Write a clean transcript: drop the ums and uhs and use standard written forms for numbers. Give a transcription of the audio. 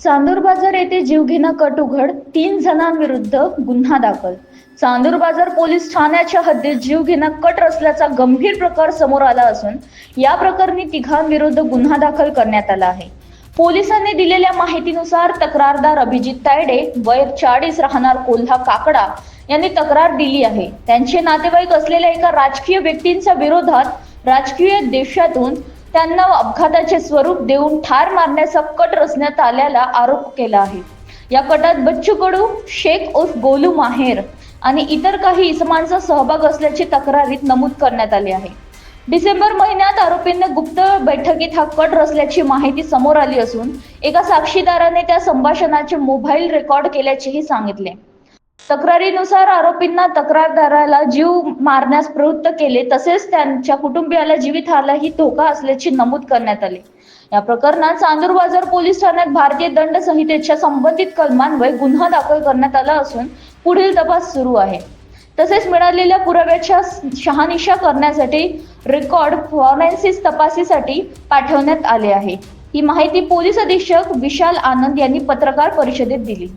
चांदूर बाजार येथे जीवघेणा कट उघड, 3 जणांविरुद्ध गुन्हा दाखल. चांदूर बाजार पोलीस ठाण्याच्या हद्दीत जीवघेणा कट रचल्याचा गंभीर प्रकार समोर आला असून या प्रकरणी तिघांविरुद्ध गुन्हा दाखल करण्यात आला आहे. पोलिसांनी दिलेल्या माहितीनुसार तक्रारदार अभिजित तायडे वय 40 राहणार कोल्हा काकडा यांनी तक्रार दिली आहे. त्यांचे नातेवाईक असलेल्या एका राजकीय व्यक्तींच्या विरोधात राजकीय देशातून त्यांना अपघाताचे स्वरूप देऊन ठार मारण्याचा कट रचण्यात आल्याला आरोप केला आहे. या कटात बच्चू कडू, शेख उर्फ गोलू माहेर आणि इतर काही इसमांचा सहभाग असल्याची तक्रारीत नमूद करण्यात आले आहे. डिसेंबर महिन्यात आरोपींनी गुप्त बैठकीत हा कट रचल्याची माहिती समोर आली असून एका साक्षीदाराने त्या संभाषणाचे मोबाईल रेकॉर्ड केल्याचेही सांगितले. तक्रारीनुसार आरोपींना तक्रारदाराला जीव मारण्यास प्रवृत्त केले तसेच त्यांच्या कुटुंबियाला जीवितहानीही धोका असल्याचे नमूद करण्यात आले. या प्रकरणात चांदूर बाजार पोलीस ठाण्यात भारतीय दंड संहितेच्या संबंधित कलमान्वये गुन्हा दाखल करण्यात आला असून पुढील तपास सुरू आहे. तसेच मिळालेल्या पुराव्याच्या शहानिशा करण्यासाठी रेकॉर्ड फॉरेन्सिक तपासणीसाठी पाठवण्यात आले आहे. ही माहिती पोलीस अधीक्षक विशाल आनंद यांनी पत्रकार परिषदेत दिली.